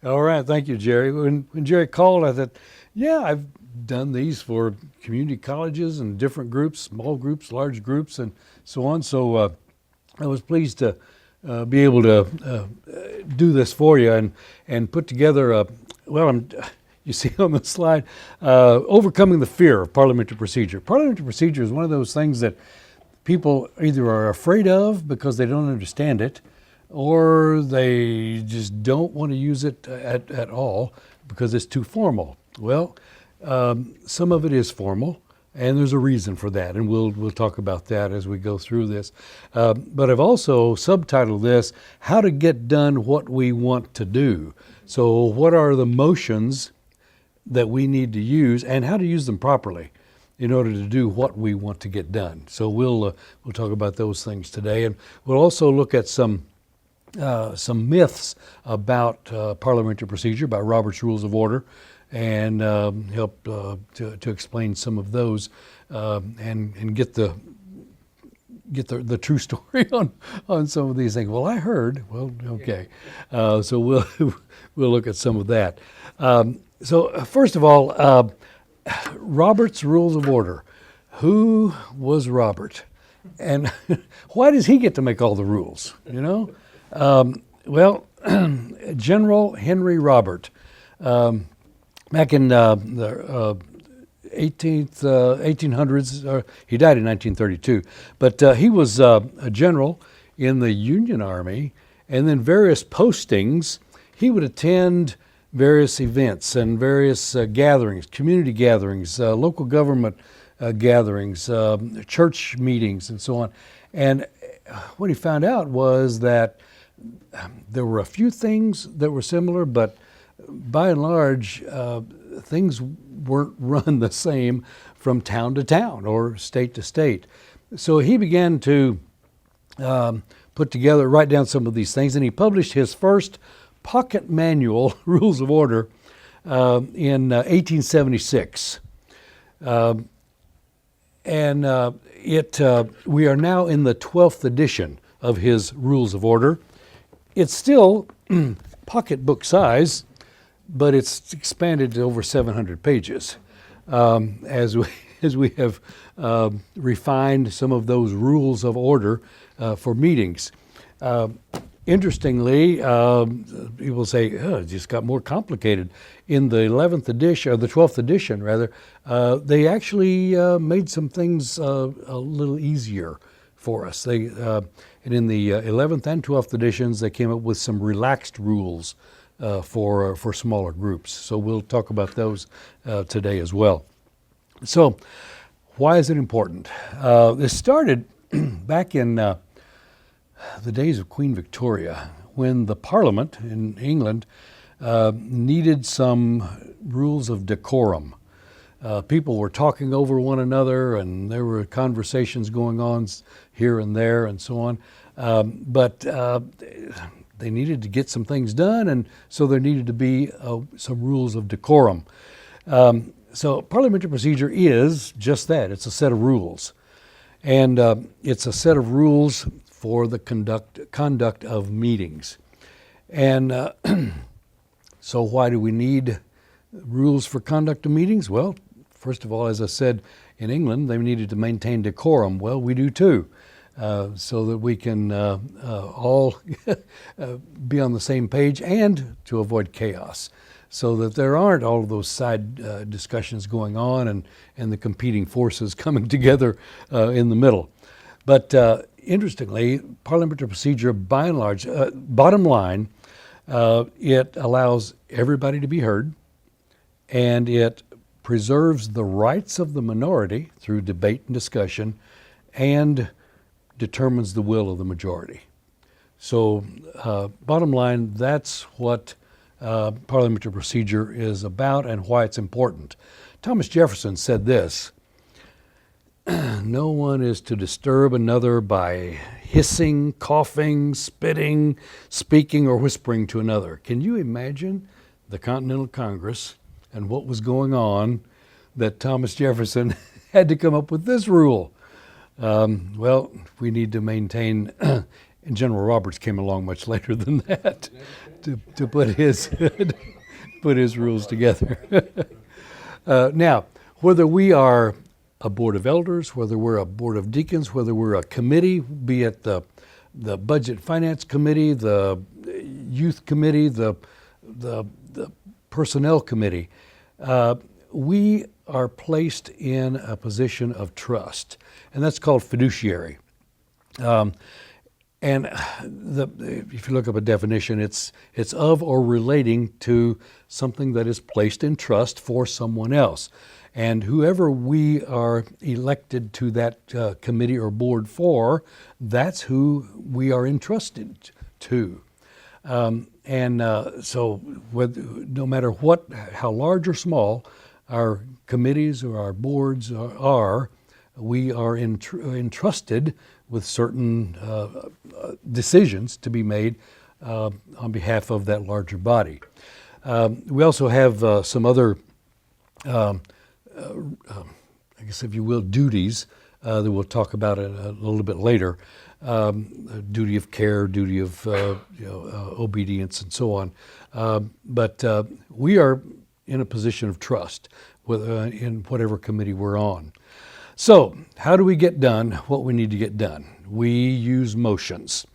All right, thank you, Jerry. When Jerry called, I thought, yeah, I've done these for community colleges and different groups, small groups, large groups, and so on. So I was pleased to be able to do this for you and put together a, well, you see on the slide, overcoming the fear of parliamentary procedure. Parliamentary procedure is one of those things that people either are afraid of because they don't understand it, or they just don't want to use it at all because it's too formal. Well, some of it is formal, and there's a reason for that, and we'll talk about that as we go through this. But I've also subtitled this, How to Get Done What We Want to Do. So what are the motions that we need to use and how to use them properly in order to do what we want to get done. So we'll talk about those things today, and we'll also look at some myths about parliamentary procedure, about Robert's Rules of Order, and help to explain some of those and get the true story on some of these things. Well, I heard. Well, okay. So we'll look at some of that. So first of all, Robert's Rules of Order. Who was Robert, and why does he get to make all the rules? You know. Well, General Henry Robert, back in the 1800s, he died in 1932, but he was a general in the Union Army, and then various postings. He would attend various events and various gatherings, community gatherings, local government gatherings, church meetings, and so on. And what he found out was that there were a few things that were similar, but by and large, things weren't run the same from town to town or state to state. So he began to write down some of these things, and he published his first pocket manual, Rules of Order, in 1876. We are now in the 12th edition of his Rules of Order. It's still pocketbook size, but it's expanded to over 700 pages as we have refined some of those rules of order for meetings. Interestingly, people say, oh, it just got more complicated. In the 11th edition, or the 12th edition rather, they actually made some things a little easier for us. And in the 11th and 12th editions, they came up with some relaxed rules for smaller groups. So we'll talk about those today as well. So why is it important? This started back in the days of Queen Victoria, when the Parliament in England needed some rules of decorum. People were talking over one another, and there were conversations going on here and there and so on. But they needed to get some things done, and so there needed to be some rules of decorum. So parliamentary procedure is just that. It's a set of rules. And it's a set of rules for the conduct of meetings. And so why do we need rules for conduct of meetings? Well, first of all, as I said, in England, they needed to maintain decorum. Well, we do too, so that we can all be on the same page and to avoid chaos, so that there aren't all of those side discussions going on and the competing forces coming together in the middle. But interestingly, parliamentary procedure, by and large, bottom line, it allows everybody to be heard, and it preserves the rights of the minority through debate and discussion, and determines the will of the majority. So bottom line, that's what parliamentary procedure is about and why it's important. Thomas Jefferson said this: no one is to disturb another by hissing, coughing, spitting, speaking, or whispering to another. Can you imagine the Continental Congress and what was going on that Thomas Jefferson had to come up with this rule? Well, we need to maintain And General Roberts came along much later than that to put his put his rules together. Now, whether we are a board of elders, whether we're a board of deacons, whether we're a committee, be it the budget finance committee, the youth committee, the personnel committee, we are placed in a position of trust, and that's called fiduciary. And if you look up a definition, it's of or relating to something that is placed in trust for someone else. And whoever we are elected to that committee or board for, that's who we are entrusted to. So no matter how large or small our committees or our boards are, we are entrusted with certain decisions to be made on behalf of that larger body. We also have some other, I guess if you will, duties that we'll talk about a little bit later. Duty of care, duty of obedience, and so on. But we are in a position of trust in whatever committee we're on. So, how do we get done what we need to get done? We use motions.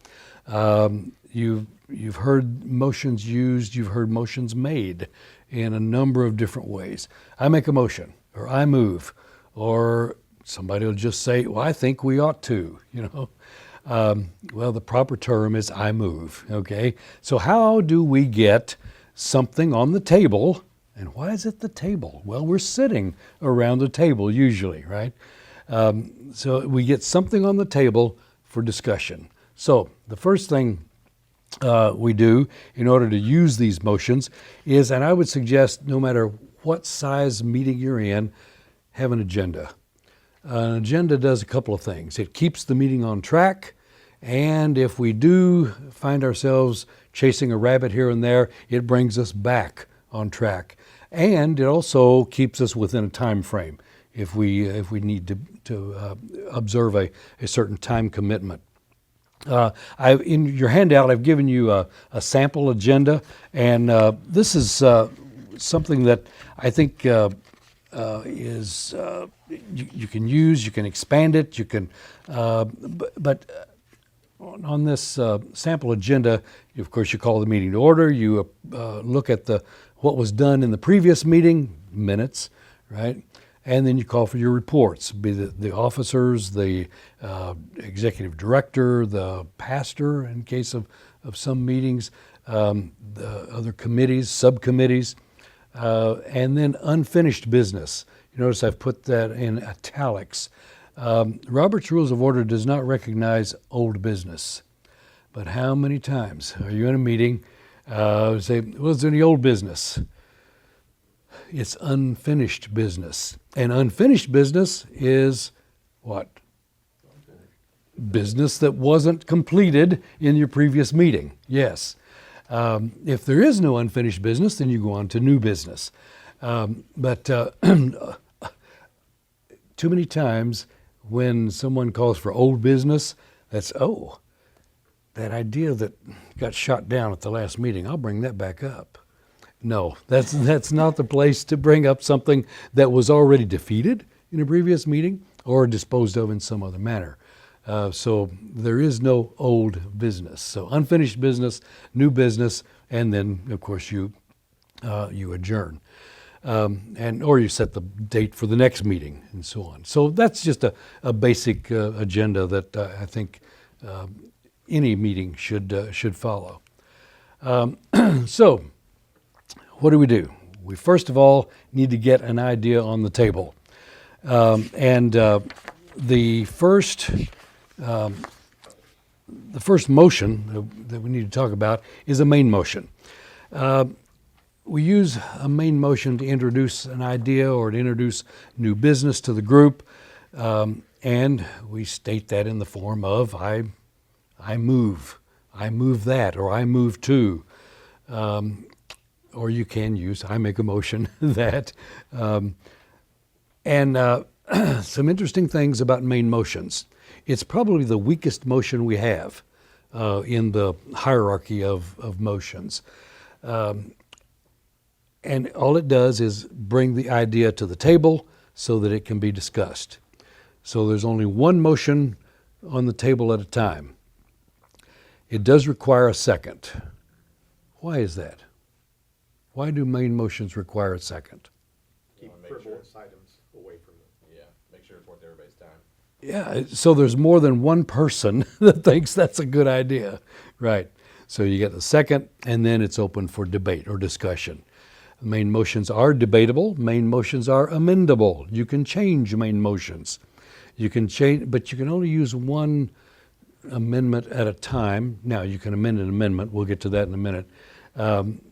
You've heard motions used, you've heard motions made in a number of different ways. I make a motion, or I move, or somebody will just say, well, I think we ought to, well, the proper term is I move, okay? So how do we get something on the table? And why is it the table? Well, we're sitting around the table usually, right? So we get something on the table for discussion. So the first thing we do in order to use these motions is, and I would suggest no matter what size meeting you're in, have an agenda. An agenda does a couple of things. It keeps the meeting on track, and if we do find ourselves chasing a rabbit here and there, it brings us back on track. And it also keeps us within a time frame if we need to observe a certain time commitment. In your handout, I've given you a sample agenda, and this is something that I think is you can use, you can expand it, you can, but on this sample agenda, of course, you call the meeting to order. You look at what was done in the previous meeting, minutes, right? And then you call for your reports, be the officers, the executive director, the pastor in case of some meetings, the other committees, subcommittees, and then unfinished business. You notice I've put that in italics. Robert's Rules of Order does not recognize old business. But how many times are you in a meeting, say, well, is there any old business? It's unfinished business. And unfinished business is what? Business that wasn't completed in your previous meeting. Yes. If there is no unfinished business, then you go on to new business. But too many times when someone calls for old business, that's, that idea that got shot down at the last meeting, I'll bring that back up. No, that's not the place to bring up something that was already defeated in a previous meeting or disposed of in some other manner. So there is no old business. So unfinished business, new business, and then of course you adjourn, or you set the date for the next meeting and so on. So that's just a basic agenda that I think any meeting should follow. So what do? We first of all need to get an idea on the table. The first motion that we need to talk about is a main motion. We use a main motion to introduce an idea or to introduce new business to the group, and we state that in the form of I move that, or I move to. Or you can use, I make a motion that. Some interesting things about main motions. It's probably the weakest motion we have. in the hierarchy of motions. And all it does is bring the idea to the table so that it can be discussed. So there's only one motion on the table at a time. It does require a second. Why is that? Why do main motions require a second? Keep frivolous items away from them. Yeah, make sure it's worth everybody's time. Yeah, so there's more than one person that thinks that's a good idea. Right. So you get the second, and then it's open for debate or discussion. Main motions are debatable. Main motions are amendable. You can change main motions. You can change, but you can only use one amendment at a time. Now, you can amend an amendment. We'll get to that in a minute.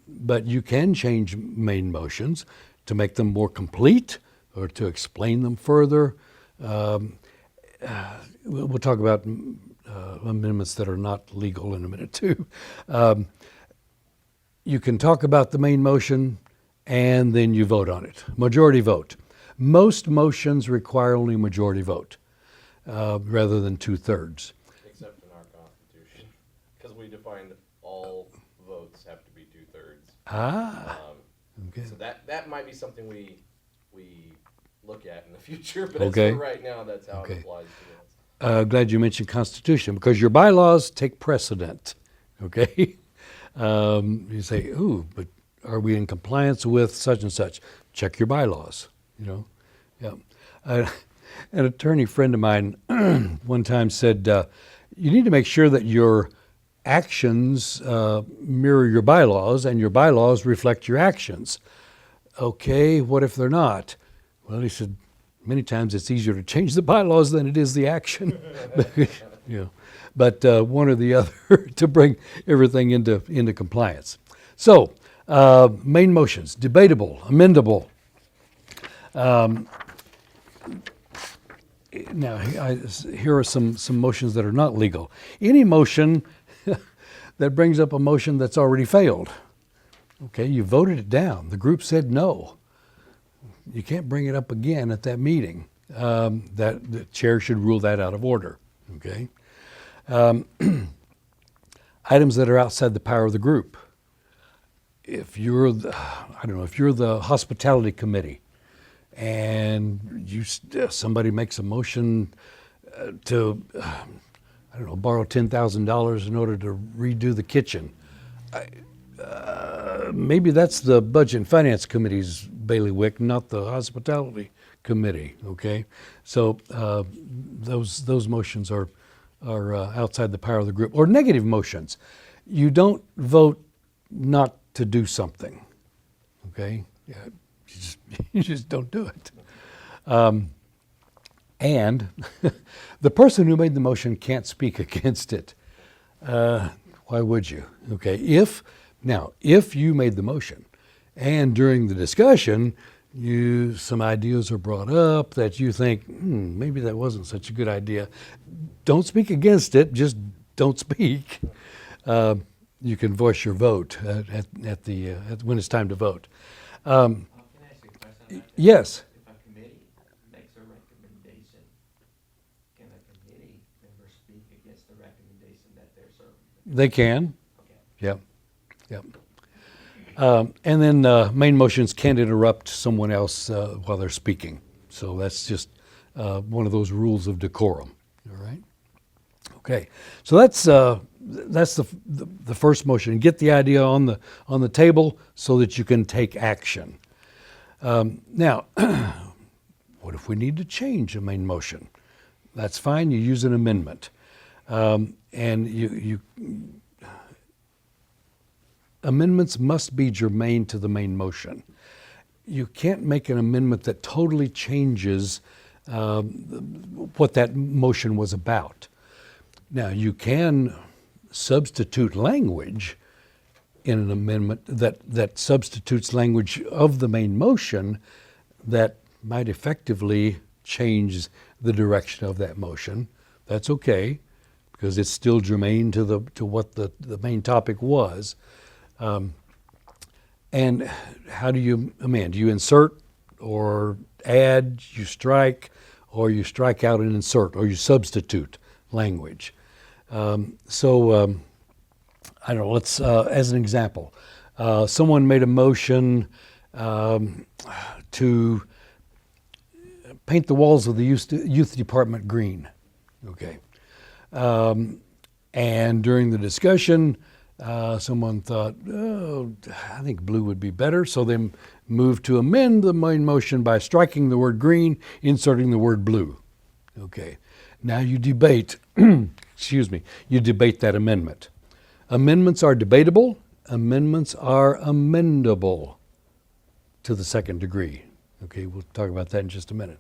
But you can change main motions to make them more complete or to explain them further. We'll talk about amendments that are not legal in a minute, too. You can talk about the main motion, and then you vote on it. Majority vote. Most motions require only majority vote rather than 2/3. Except in our Constitution, because we defined all votes have to be 2/3. Okay. So that might be something we look at in the future, but Okay. as for right now, that's how Okay. it applies to us. Glad you mentioned Constitution, because your bylaws take precedent. Okay. You say, ooh, but are we in compliance with such and such? Check your bylaws. You know. Yeah. An attorney friend of mine one time said, you need to make sure that your actions mirror your bylaws and your bylaws reflect your actions. Okay, what if they're not? Well, he said, many times it's easier to change the bylaws than it is the action. You know, but one or the other to bring everything into compliance. So, main motions, debatable, amendable. Now, here are some motions that are not legal. Any motion that brings up a motion that's already failed. Okay, you voted it down. The group said no. You can't bring it up again at that meeting. That the chair should rule that out of order. Okay. Items that are outside the power of the group. If you're, if you're the hospitality committee, and somebody makes a motion to, borrow $10,000 in order to redo the kitchen. Maybe that's the Budget and Finance Committee's bailiwick, not the Hospitality Committee. Okay, so those motions are outside the power of the group. Or negative motions. You don't vote not to do something. Okay, yeah, you just don't do it. And the person who made the motion can't speak against it. Why would you? Okay, if you made the motion and during the discussion some ideas are brought up that you think, maybe that wasn't such a good idea, don't speak against it, just don't speak. You can voice your vote when it's time to vote. Can I ask you a question? Yes. If a committee makes a recommendation, can a committee member speak against the recommendation that they're serving? They can. Okay. Yep. And then main motions can't interrupt someone else while they're speaking. So that's just one of those rules of decorum. All right. Okay. So that's the first motion. Get the idea on the table so that you can take action. Now, what if we need to change a main motion? That's fine. You use an amendment, and you amendments must be germane to the main motion. You can't make an amendment that totally changes what that motion was about. Now, you can substitute language in an amendment that substitutes language of the main motion that might effectively change the direction of that motion. That's okay, because it's still germane to what the main topic was. And how do you amend? You insert or add, you strike, or you strike out and insert, or you substitute language. I don't know, let's, as an example, someone made a motion to paint the walls of the youth department green. Okay. And during the discussion, someone thought, oh, I think blue would be better. So they moved to amend the main motion by striking the word green, inserting the word blue. Okay. Now you debate, excuse me, you debate that amendment. Amendments are debatable. Amendments are amendable to the second degree. Okay, we'll talk about that in just a minute.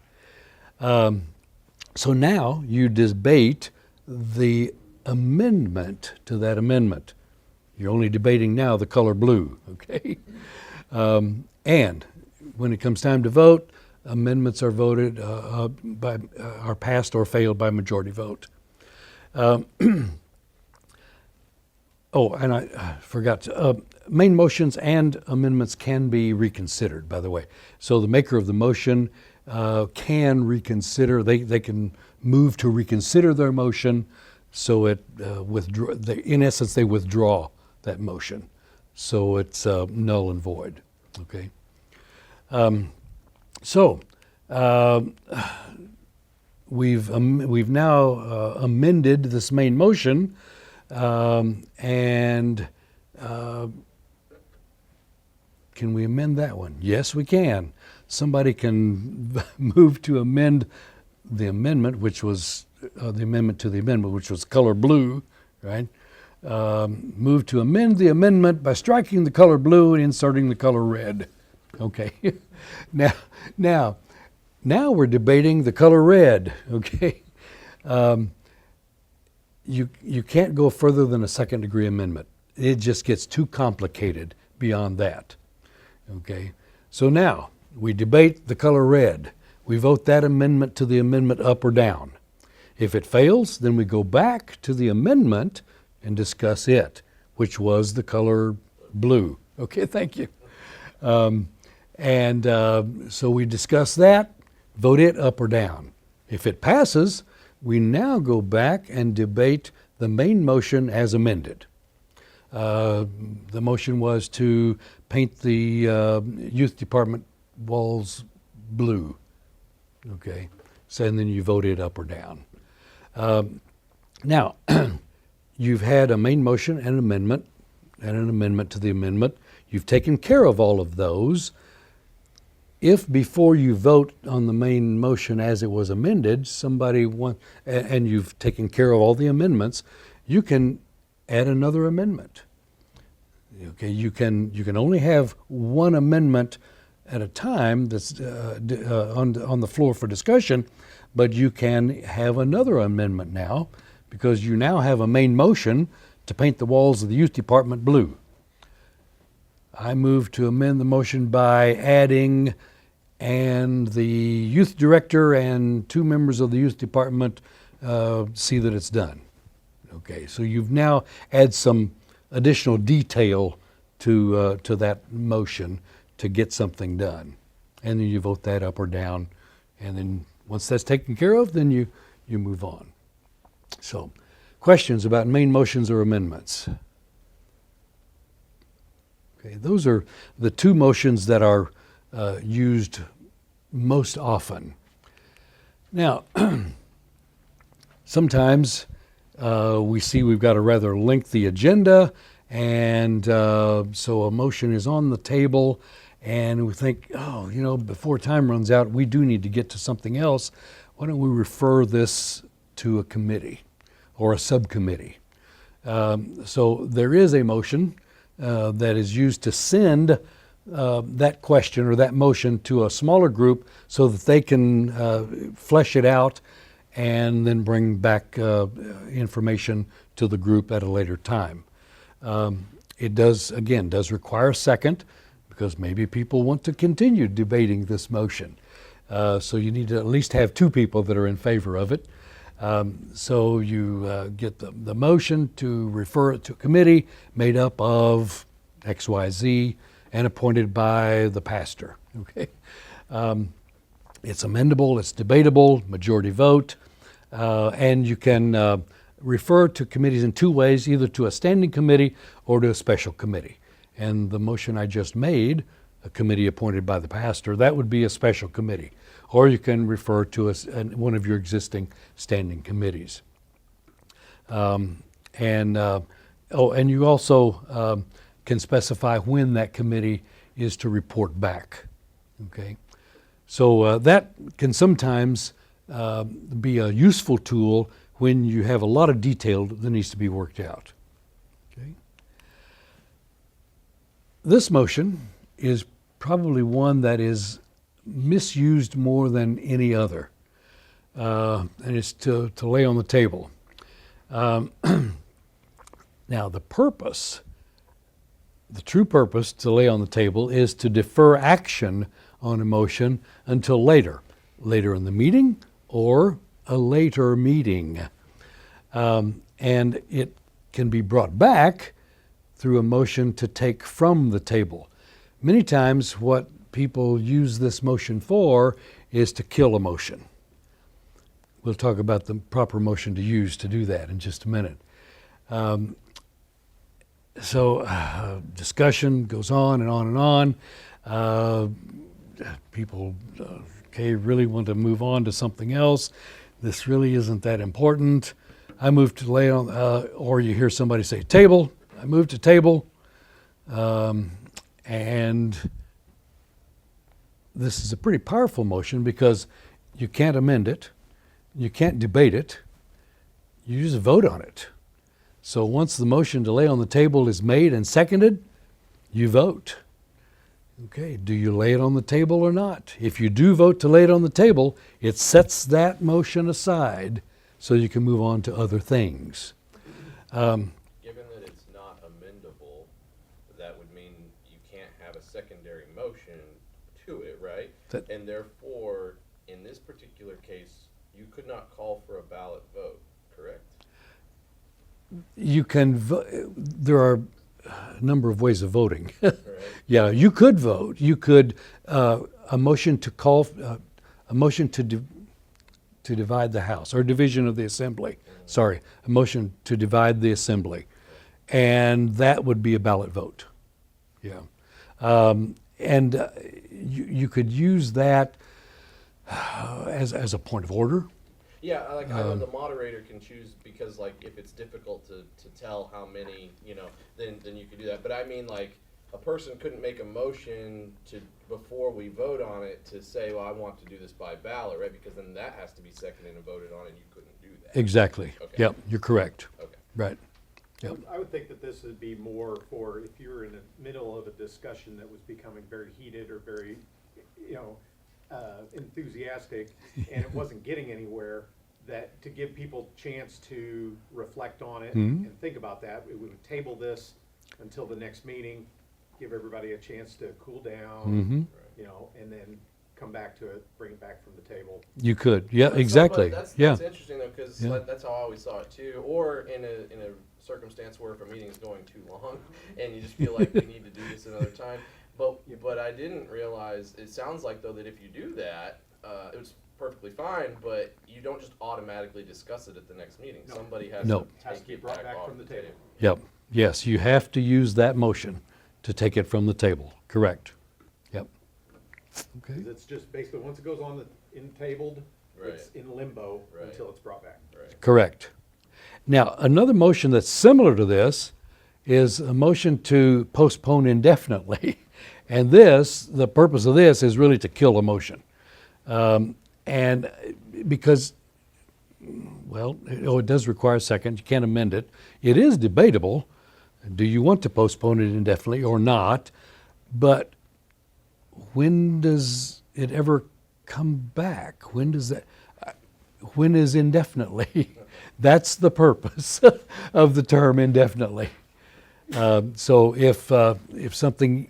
So now you debate the amendment to that amendment. You're only debating now the color blue, okay? And when it comes time to vote, amendments are voted are passed or failed by majority vote. Oh, and I forgot to, main motions and amendments can be reconsidered, by the way. So the maker of the motion can reconsider, they can move to reconsider their motion, so it in essence, they withdraw that motion. So it's null and void, okay? We've now amended this main motion, and can we amend that one? Yes, we can. Somebody can move to amend the amendment, which was the amendment to the amendment, which was color blue, right? Move to amend the amendment by striking the color blue and inserting the color red. Okay. Now we're debating the color red. Okay. You can't go further than a second degree amendment. It just gets too complicated beyond that. Okay. So now we debate the color red. We vote that amendment to the amendment up or down. If it fails, then we go back to the amendment and discuss it, which was the color blue. Okay, thank you. So we discuss that, vote it up or down. If it passes, we now go back and debate the main motion as amended. The motion was to paint the youth department walls blue. Okay, so and then you vote it up or down. Now, you've had a main motion and an amendment to the amendment. You've taken care of all of those. If before you vote on the main motion as it was amended, and you've taken care of all the amendments, you can add another amendment. Okay, you can only have one amendment at a time that's on the floor for discussion, but you can have another amendment now because you now have a main motion to paint the walls of the youth department blue. I move to amend the motion by adding, and the youth director and 2 members of the youth department see that it's done. Okay, so you've now added some additional detail to that motion to get something done. And then you vote that up or down. And then once that's taken care of, then you move on. So, questions about main motions or amendments? Okay, those are the 2 motions that are used most often. Now, sometimes we see we've got a rather lengthy agenda, and so a motion is on the table, and we think, oh, before time runs out, we do need to get to something else. Why don't we refer this to a committee or a subcommittee? So there is a motion that is used to send that question or that motion to a smaller group so that they can flesh it out and then bring back information to the group at a later time. It does require a second, because maybe people want to continue debating this motion. So you need to at least have 2 people that are in favor of it. So you get the motion to refer it to a committee made up of XYZ and appointed by the pastor. Okay, it's amendable, it's debatable, majority vote, and you can refer to committees in two ways, either to a standing committee or to a special committee. And the motion I just made, a committee appointed by the pastor, that would be a special committee. Or you can refer to one of your existing standing committees. And you also can specify when that committee is to report back. Okay, so that can sometimes be a useful tool when you have a lot of detail that needs to be worked out. Okay. This motion is probably one that is misused more than any other, and it's to lay on the table. Now, the true purpose to lay on the table is to defer action on a motion until later in the meeting or a later meeting. And it can be brought back through a motion to take from the table. Many times what people use this motion for is to kill a motion. We'll talk about the proper motion to use to do that in just a minute. So discussion goes on and on and on. People really want to move on to something else. This really isn't that important. I move to lay on, or you hear somebody say table. I move to table. And this is a pretty powerful motion because you can't amend it. You can't debate it. You just vote on it. So once the motion to lay on the table is made and seconded, you vote. Okay, do you lay it on the table or not? If you do vote to lay it on the table, it sets that motion aside so you can move on to other things. Given that it's not amendable, that would mean you can't have a secondary motion to it, right? And therefore, in this particular case, you could not call for a ballot vote, correct? You can there are a number of ways of voting. Right. Yeah, you could vote. You could a motion to call a motion to divide the House or division of the assembly. Sorry, a motion to divide the assembly, and that would be a ballot vote. Yeah, and you could use that as a point of order. Yeah, I know the moderator can choose because, like, if it's difficult to tell how many, then you could do that. But I mean, like, a person couldn't make a motion before we vote on it to say, well, I want to do this by ballot, right? Because then that has to be seconded and voted on, and you couldn't do that. Exactly. Okay. Yep, you're correct. Okay. Right. Yep. I would think that this would be more for if you were in the middle of a discussion that was becoming very heated or very, enthusiastic, and it wasn't getting anywhere, that to give people a chance to reflect on it and think about that. We would table this until the next meeting, give everybody a chance to cool down, and then come back to it, bring it back from the table. You could. Yeah, exactly. That's Yeah. interesting, though, because that's how I always saw it, too. Or in a circumstance where if a meeting is going too long and you just feel like we need to do this another time. But I didn't realize, it sounds like, though, that if you do that, it was perfectly fine, but you don't just automatically discuss it at the next meeting. No. Somebody has No. to Has to take be it brought back back off from the the table. table. Yep. Yes, you have to use that motion to take it from the table. Correct. Yep. Okay. 'Cause it's just basically, once it goes on in tabled, Right. it's in limbo Right. until it's brought back. Right. Correct. Now, another motion that's similar to this is a motion to postpone indefinitely. And the purpose of this is really to kill a motion. And because, it does require a second, you can't amend it. It is debatable. Do you want to postpone it indefinitely or not? But when does it ever come back? When is indefinitely? That's the purpose of the term indefinitely. So if something,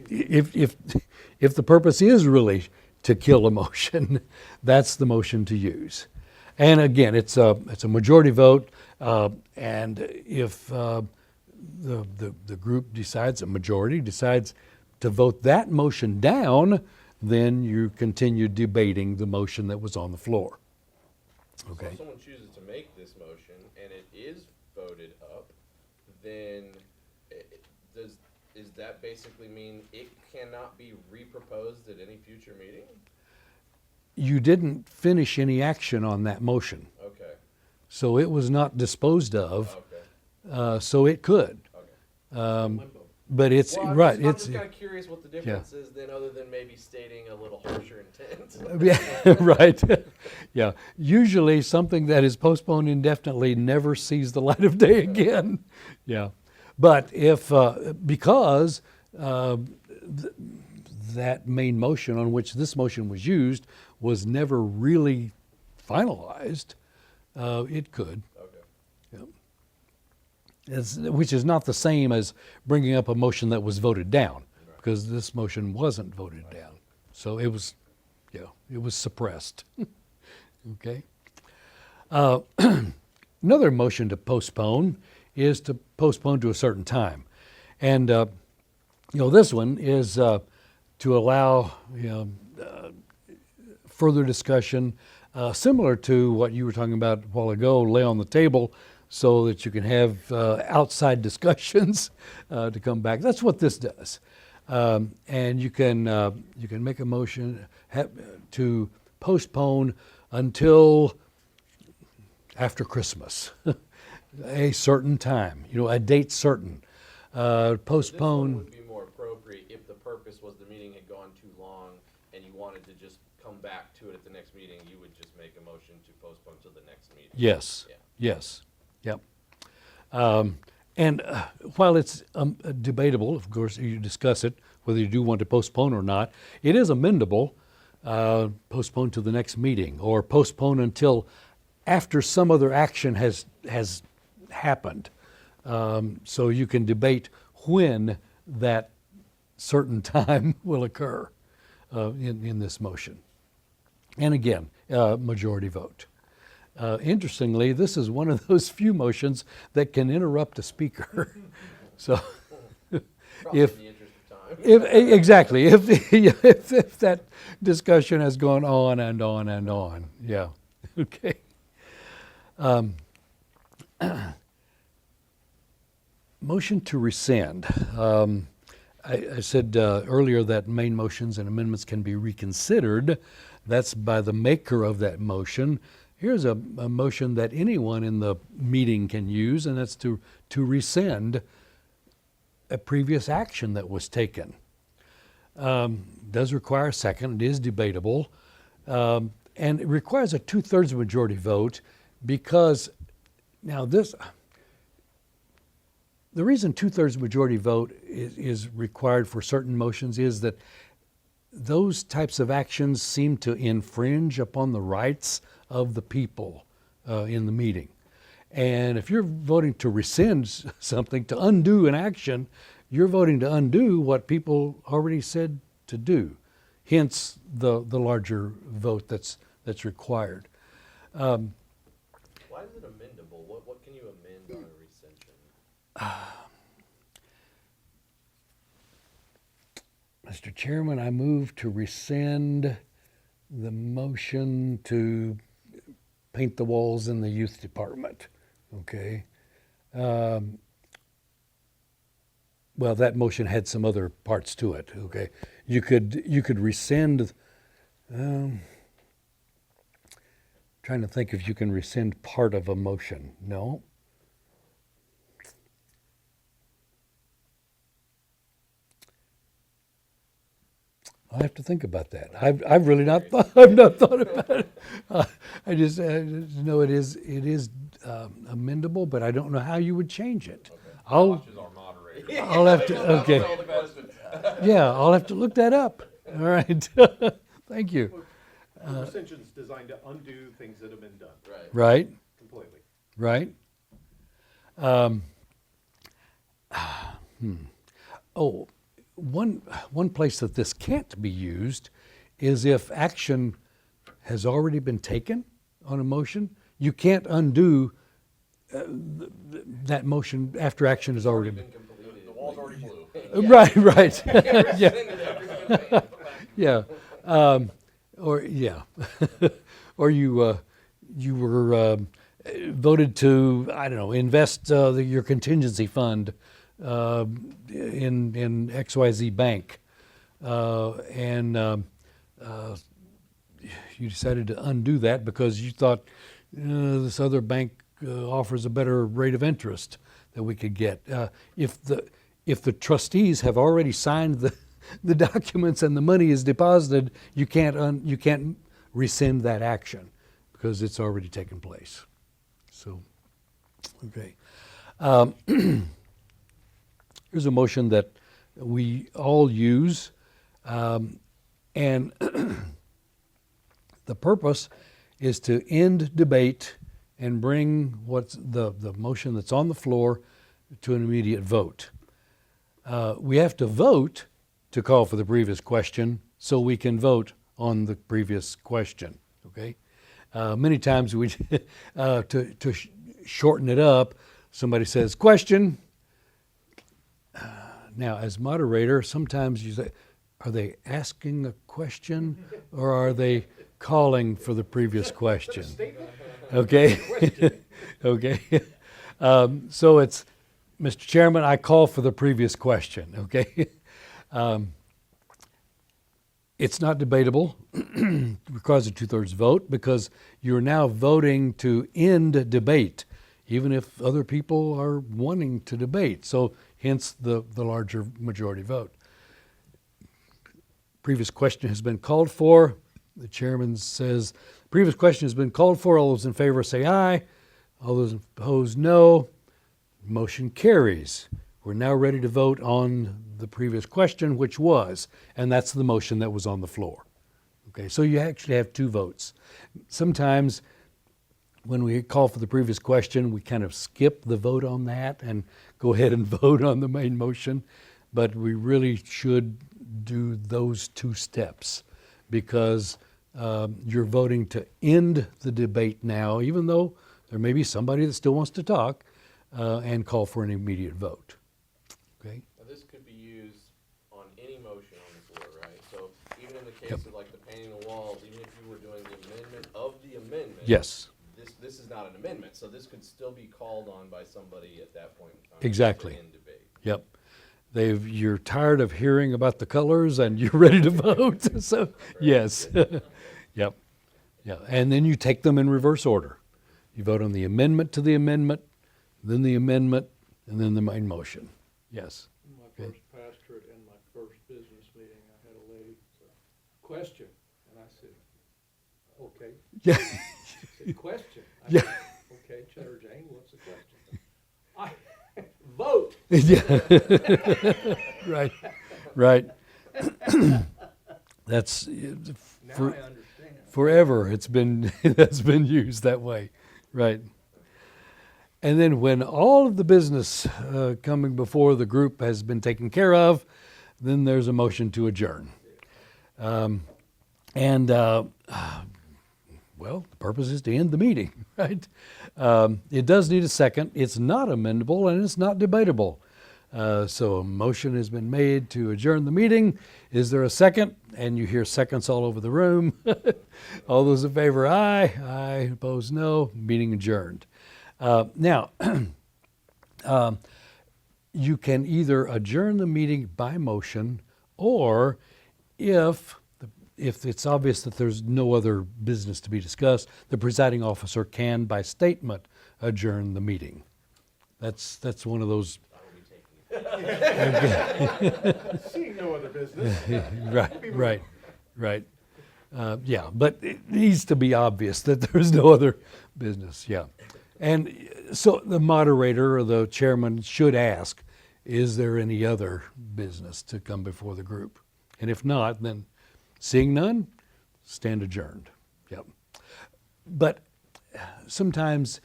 if the purpose is really to kill a motion, that's the motion to use. And again, it's a majority vote, and if the group decides, a majority decides to vote that motion down, then you continue debating the motion that was on the floor. So Okay. if someone chooses to make this motion is voted up, then does that basically mean it cannot be reproposed at any future meeting? You didn't finish any action on that motion, Okay. so it was not disposed of, Okay. so it could. Okay. Limbo. But it's, Well, right, I'm it's, just kind of curious what the difference is then, other than maybe stating a little harsher intent. yeah, right. Yeah, usually something that is postponed indefinitely never sees the light of day again. Yeah, but if, because that main motion on which this motion was used was never really finalized, it could. Okay. Yeah. Which is not the same as bringing up a motion that was voted down, Right. because this motion wasn't voted down. So it was, it was suppressed. Okay. Another motion to postpone is to postpone to a certain time. And, this one is to allow, further discussion, similar to what you were talking about a while ago, lay on the table so that you can have outside discussions to come back. That's what this does. And you can make a motion to postpone until after Christmas, a certain time, a date certain. This one Postpone. would be more appropriate if the purpose was the meeting had gone too long and you wanted to just come back to it at the next meeting. You would just make a motion to postpone to the next meeting. Yes. Yeah. Yes. Yep. And while it's debatable, of course, you discuss it whether you do want to postpone or not. It is amendable. Postpone to the next meeting, or postpone until after some other action has happened. So you can debate when that certain time will occur in this motion. And again, majority vote. Interestingly, this is one of those few motions that can interrupt a speaker. So, Probably if in the interest of time. exactly, if that discussion has gone on and on and on, yeah, okay. Motion to rescind. I said earlier that main motions and amendments can be reconsidered. That's by the maker of that motion. Here's a motion that anyone in the meeting can use, and that's to rescind a previous action that was taken. Does require a second. It is debatable. And it requires a 2/3 majority vote because now the reason 2/3 majority vote is required for certain motions is that those types of actions seem to infringe upon the rights of the people in the meeting. And if you're voting to rescind something, to undo an action, you're voting to undo what people already said to do. Hence the larger vote that's required. Why is it amendable? What can you amend on a rescission? Mr. Chairman, I move to rescind the motion to paint the walls in the youth department. Okay. Well, that motion had some other parts to it. Okay. You could rescind. Trying to think if you can rescind part of a motion. No. I'll have to think about that. I've really not thought. I've not thought about it. I just know it is amendable, but I don't know how you would change it. I'll Josh is our moderator. I'll have to. Okay. Yeah, I'll have to look that up. All right. Thank you. The rescission's designed to undo things that have been done Right. Right. completely. Right. Oh, one place that this can't be used is if action has already been taken on a motion. You can't undo that motion after action has already been. Been completed. The wall's already blue. Right. Right. Yeah. Rescinded after it's been painted. Yeah. Or yeah. Or you were voted to, I don't know, invest your contingency fund in XYZ bank, and you decided to undo that because you thought this other bank offers a better rate of interest that we could get. If the trustees have already signed the documents and the money is deposited, you can't rescind that action because it's already taken place. So, okay. Here's a motion that we all use, and the purpose is to end debate and bring what's the motion that's on the floor to an immediate vote. We have to vote to call for the previous question so we can vote on the previous question, okay? Many times we, to shorten it up, somebody says, question. Now, as moderator, sometimes you say, are they asking a question or are they calling for the previous question? Okay? Okay. So it's, Mr. Chairman, I call for the previous question, okay? It's not debatable, requires a 2/3 vote because you're now voting to end debate, even if other people are wanting to debate. So hence the larger majority vote. Previous question has been called for. The chairman says, previous question has been called for. All those in favor say aye. All those opposed, no. Motion carries. We're now ready to vote on the previous question, which was, and that's the motion that was on the floor. Okay, so you actually have 2 votes. Sometimes when we call for the previous question, we kind of skip the vote on that and go ahead and vote on the main motion, but we really should do those 2 steps because you're voting to end the debate now, even though there may be somebody that still wants to talk, and call for an immediate vote. Okay? Now, this could be used on any motion on the floor, right? So even in the case Yep. of like the painting the walls, even if you were doing the amendment of the amendment, Yes. this is not an amendment, so this could still be called on by somebody at that point in time. Exactly. To end debate. Yep. You're tired of hearing about the colors and you're ready to vote. So, yes. Yep. Yeah. And then you take them in reverse order. You vote on the amendment to the amendment, then the amendment, and then the main motion. Yes. In my Okay. first pastorate and my first business meeting, I had a lady say, question, and I said, okay. Yeah. She said, question. I Yeah. said, okay, Cheddar Jane, what's the question? I vote. Yeah. Right. Right. That's Now for, I understand. forever. It's been that's been used that way. Right. And then when all of the business coming before the group has been taken care of, then there's a motion to adjourn. Well, the purpose is to end the meeting, right? It does need a second. It's not amendable and it's not debatable. So a motion has been made to adjourn the meeting. Is there a second? And you hear seconds all over the room. All those in favor, aye. Aye. Opposed, no. Meeting adjourned. Now, you can either adjourn the meeting by motion, or if it's obvious that there's no other business to be discussed, the presiding officer can, by statement, adjourn the meeting. That's one of those. Seeing no other business. Right. Yeah, but it needs to be obvious that there's no other business. Yeah. And so the moderator or the chairman should ask, is there any other business to come before the group? And if not, then seeing none, stand adjourned. Yep. But sometimes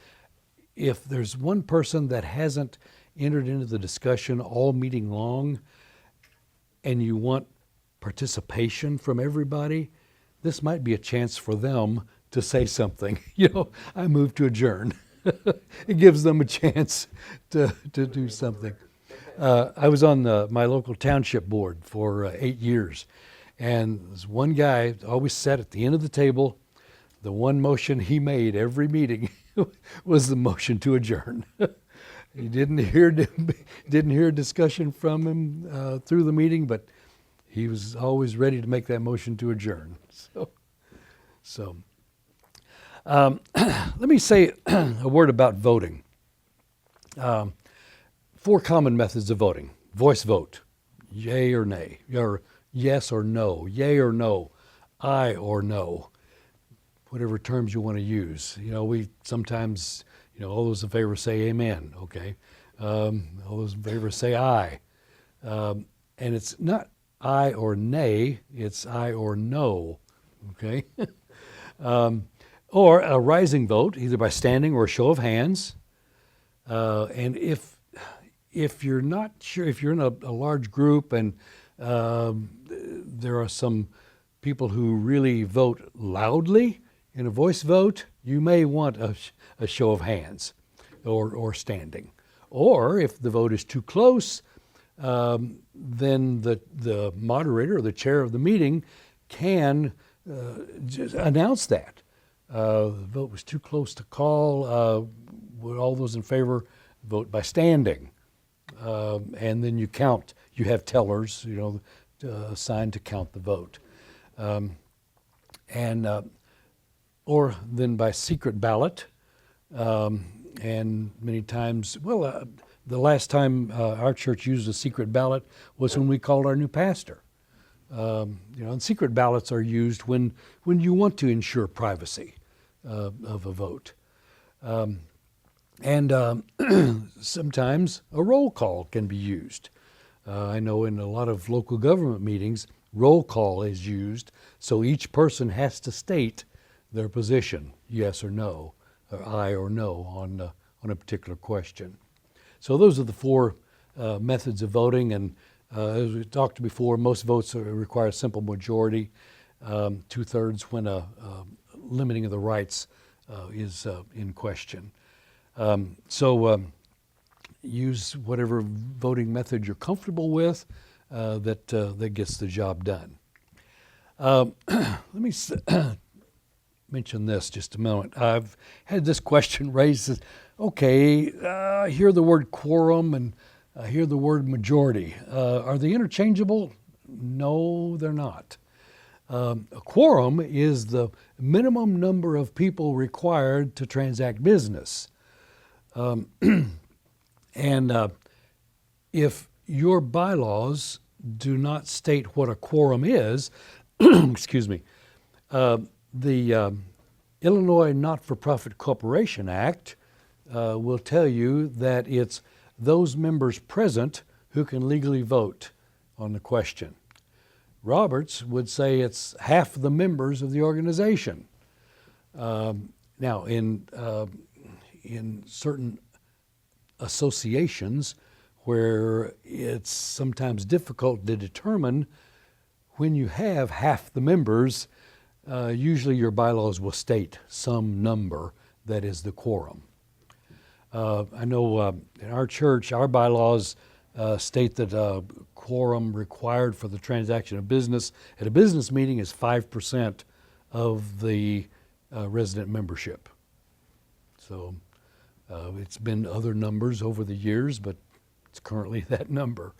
if there's one person that hasn't entered into the discussion all meeting long and you want participation from everybody, this might be a chance for them to say something. I move to adjourn. It gives them a chance to do something. I was on my local township board for 8 years, and this one guy always sat at the end of the table. The one motion he made every meeting was the motion to adjourn. You didn't hear discussion from him through the meeting, but he was always ready to make that motion to adjourn. So let me say a word about voting. 4 common methods of voting: voice vote, yay or nay, or yes or no, yay or no, aye or no, whatever terms you want to use. We sometimes, all those in favor say amen, okay? All those in favor say aye. And it's not aye or nay, it's aye or no, okay? Or a rising vote, either by standing or a show of hands. And if you're not sure, if you're in a large group and there are some people who really vote loudly in a voice vote, you may want a show of hands or standing. Or if the vote is too close, then the moderator or the chair of the meeting can just announce that. The vote was too close to call. Would all those in favor vote by standing? And then you count. You have tellers, assigned to count the vote. Or then by secret ballot. And many times, the last time our church used a secret ballot was when we called our new pastor. And secret ballots are used when you want to ensure privacy of a vote. And sometimes a roll call can be used. I know in a lot of local government meetings, roll call is used, so each person has to state their position, yes or no, or aye or no on a particular question. So those are the 4 methods of voting, and as we talked before, most votes require a simple majority, 2/3 when a limiting of the rights is in question. So use whatever voting method you're comfortable with that gets the job done. Let me mention this just a moment. I've had this question raised. Okay, I hear the word quorum and I hear the word majority. Are they interchangeable? No, they're not. A quorum is the minimum number of people required to transact business. And if your bylaws do not state what a quorum is, excuse me, the Illinois Not-for-Profit Corporation Act will tell you that it's those members present who can legally vote on the question. Roberts would say it's half the members of the organization. Now, in certain associations where it's sometimes difficult to determine, when you have half the members, usually your bylaws will state some number that is the quorum. I know in our church, our bylaws state that quorum required for the transaction of business at a business meeting is 5% of the resident membership. So it's been other numbers over the years, but it's currently that number.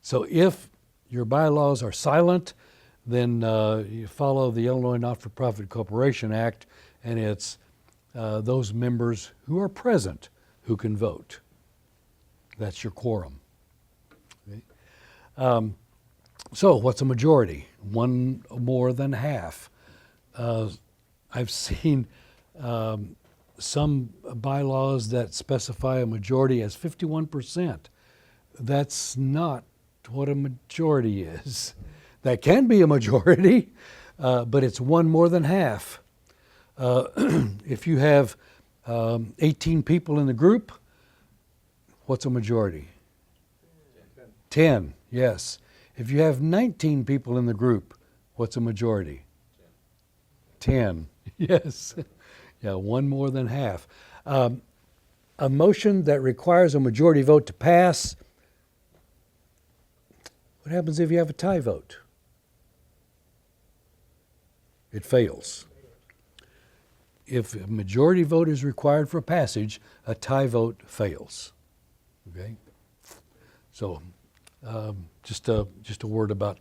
So if your bylaws are silent, then you follow the Illinois Not-for-Profit Corporation Act, and it's those members who are present who can vote. That's your quorum. Okay? So what's a majority? One more than half. I've seen some bylaws that specify a majority as 51%. That's not what a majority is. That can be a majority, but it's one more than half. If you have 18 people in the group, what's a majority? 10, yes. If you have 19 people in the group, what's a majority? 10, yes. Yeah, one more than half. A motion that requires a majority vote to pass, what happens if you have a tie vote? It fails. if a majority vote is required for passage, a tie vote fails. Okay? So just a word about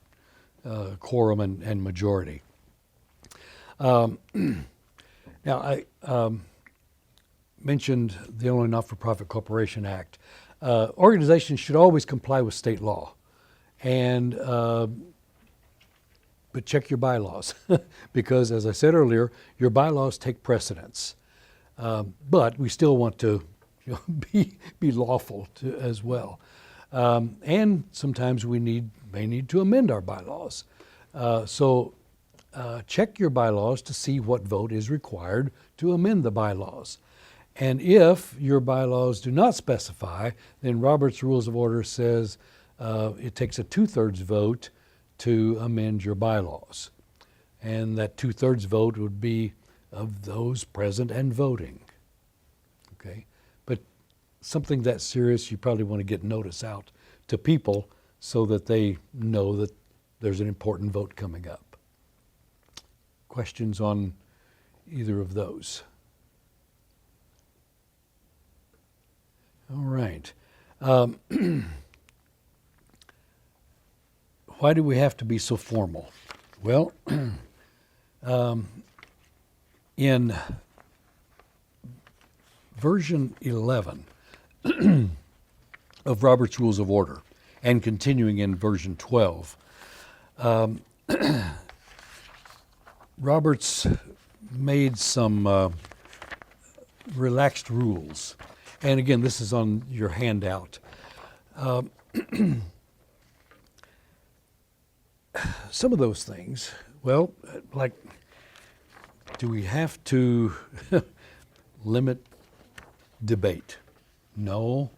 quorum and majority. Now, I mentioned the Illinois Not-for-Profit Corporation Act. Organizations should always comply with state law, but check your bylaws because, as I said earlier, your bylaws take precedence. But we still want to be lawful as well. And sometimes we may need to amend our bylaws. So check your bylaws to see what vote is required to amend the bylaws. And if your bylaws do not specify, then Robert's Rules of Order says it takes a 2/3 vote to amend your bylaws. And that 2/3 vote would be of those present and voting. Okay? But something that serious, you probably want to get notice out to people so that they know that there's an important vote coming up. Questions on either of those? All right. Why do we have to be so formal? Well, in version 11 of Robert's Rules of Order and continuing in version 12, Roberts made some relaxed rules. And again, this is on your handout. Some of those things, well, like, do we have to limit debate? No.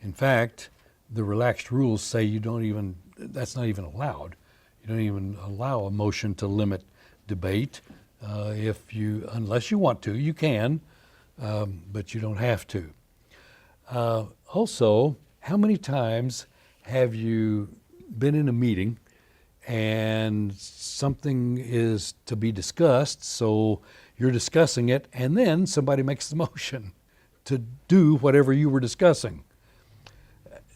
In fact, the relaxed rules say that's not even allowed. You don't even allow a motion to limit debate. Unless you want to, you can, but you don't have to. Also, how many times have you been in a meeting and something is to be discussed, so you're discussing it, and then somebody makes the motion to do whatever you were discussing?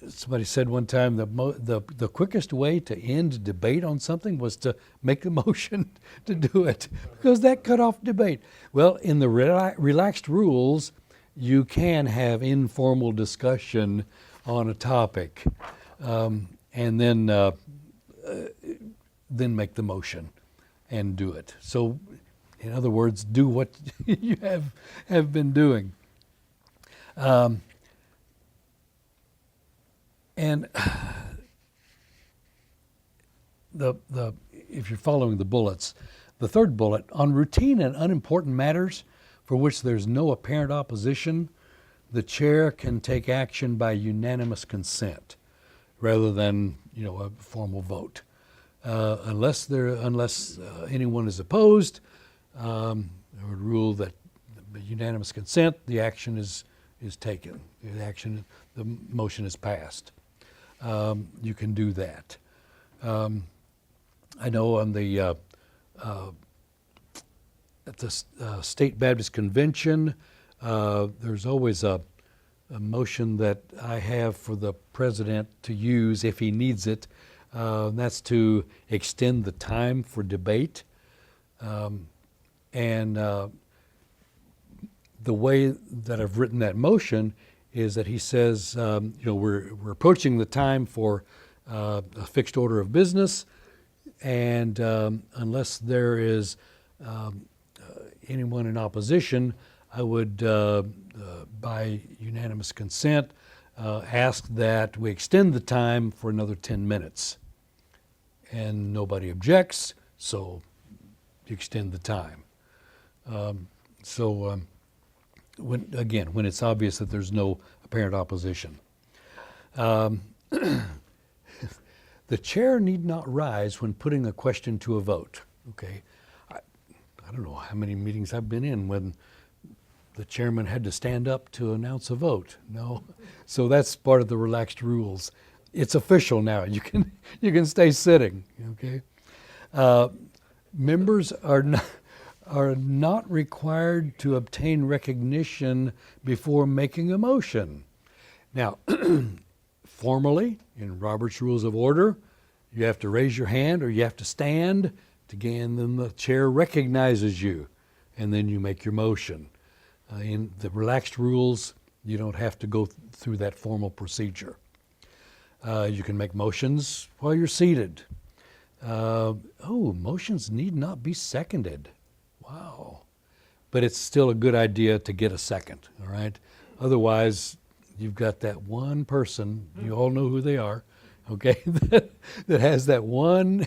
Somebody said one time the quickest way to end debate on something was to make a motion to do it, because that cut off debate. Well, in the relaxed rules, you can have informal discussion on a topic, and then make the motion and do it. So, in other words, do what you have been doing. And if you're following the bullets, the third bullet, on routine and unimportant matters for which there's no apparent opposition, the chair can take action by unanimous consent rather than a formal vote. Unless anyone is opposed, I would rule that by unanimous consent, the action is taken. The motion is passed. You can do that. I know on at the State Baptist Convention, there's always a motion that I have for the president to use if he needs it. That's to extend the time for debate. And the way that I've written that motion is that he says, we're approaching the time for a fixed order of business, and unless there is anyone in opposition, I would, by unanimous consent, ask that we extend the time for another 10 minutes. And nobody objects, so you extend the time. When it's obvious that there's no apparent opposition. The chair need not rise when putting a question to a vote. Okay, I don't know how many meetings I've been in when the chairman had to stand up to announce a vote. No, so that's part of the relaxed rules. It's official now. You can stay sitting. Okay, members are are not required to obtain recognition before making a motion. Now, formally, in Robert's Rules of Order, you have to raise your hand or you have to stand to gain, then the chair recognizes you, and then you make your motion. In the relaxed rules, you don't have to go through that formal procedure. You can make motions while you're seated. Motions need not be seconded. Wow. But it's still a good idea to get a second, all right? Otherwise, you've got that one person, you all know who they are, okay, that has that one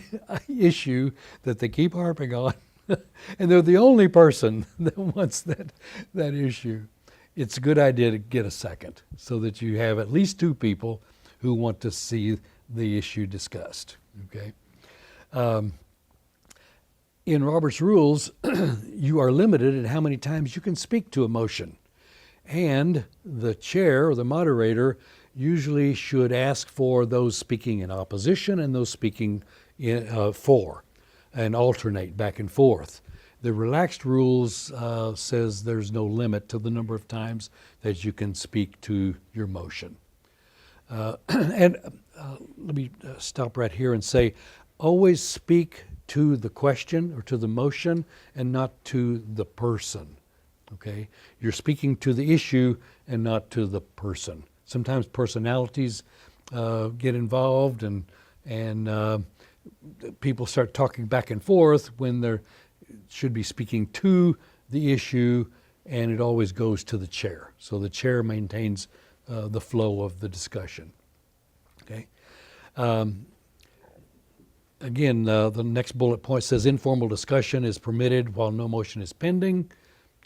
issue that they keep harping on, and they're the only person that wants that issue. It's a good idea to get a second so that you have at least two people who want to see the issue discussed, okay? In Robert's Rules, you are limited in how many times you can speak to a motion. And the chair or the moderator usually should ask for those speaking in opposition and those speaking for, and alternate back and forth. The relaxed rules says there's no limit to the number of times that you can speak to your motion. Let me stop right here and say, always speak to the question or to the motion and not to the person. Okay, you're speaking to the issue and not to the person. Sometimes personalities get involved, and people start talking back and forth when they should be speaking to the issue, and it always goes to the chair. So the chair maintains the flow of the discussion. Okay. Again, the next bullet point says informal discussion is permitted while no motion is pending.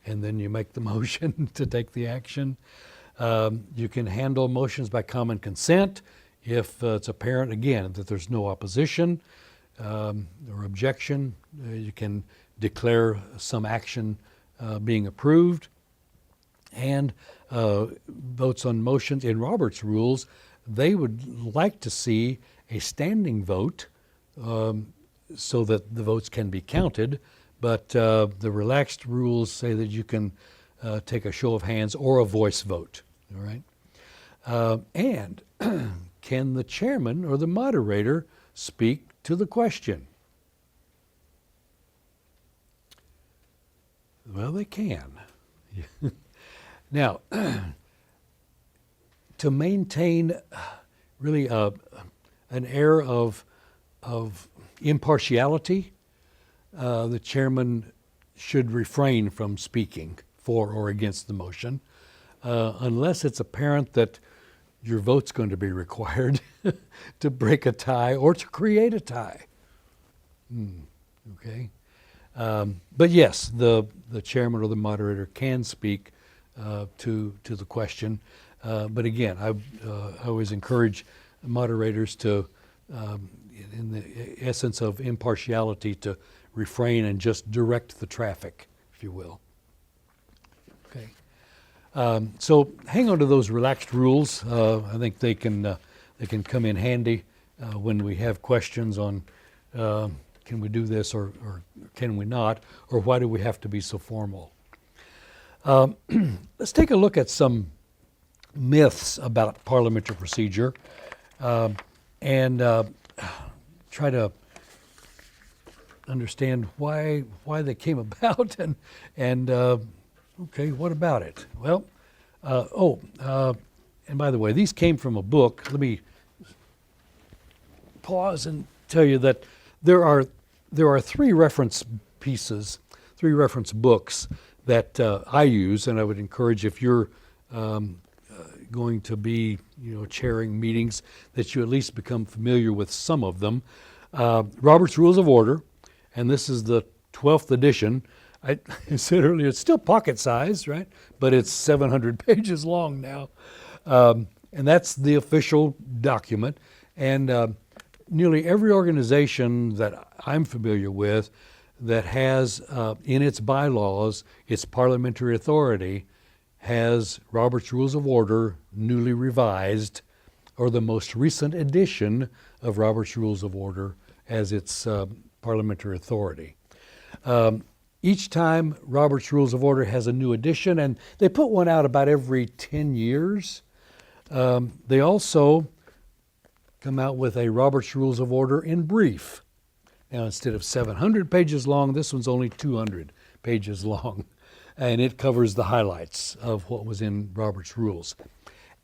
And then you make the motion to take the action. You can handle motions by common consent if it's apparent, again, that there's no opposition or objection. You can declare some action being approved. And votes on motions in Robert's Rules, they would like to see a standing vote so that the votes can be counted. But the relaxed rules say that you can take a show of hands or a voice vote, all right? And can the chairman or the moderator speak to the question? Well, they can. Now, to maintain really an air of impartiality, the chairman should refrain from speaking for or against the motion unless it's apparent that your vote's going to be required to break a tie or to create a tie. Okay. But yes, the chairman or the moderator can speak to the question. But again, I always encourage moderators to, in the essence of impartiality, to refrain and just direct the traffic, if you will. Okay. So hang on to those relaxed rules. I think they can come in handy when we have questions on can we do this or can we not, or why do we have to be so formal? Let's take a look at some myths about parliamentary procedure and try to understand why they came about and okay, what about it? Well, and by the way, these came from a book. Let me pause and tell you that there are three reference pieces, three reference books that I use, and I would encourage, if you're going to be chairing meetings, that you at least become familiar with some of them. Robert's Rules of Order, and this is the 12th edition. I said earlier, it's still pocket size, right? But it's 700 pages long now. And that's the official document. And nearly every organization that I'm familiar with that has in its bylaws its parliamentary authority has Robert's Rules of Order newly revised, or the most recent edition of Robert's Rules of Order as its parliamentary authority. Each time Robert's Rules of Order has a new edition, and they put one out about every 10 years. They also come out with a Robert's Rules of Order in brief. Now, instead of 700 pages long, this one's only 200 pages long, and it covers the highlights of what was in Robert's Rules.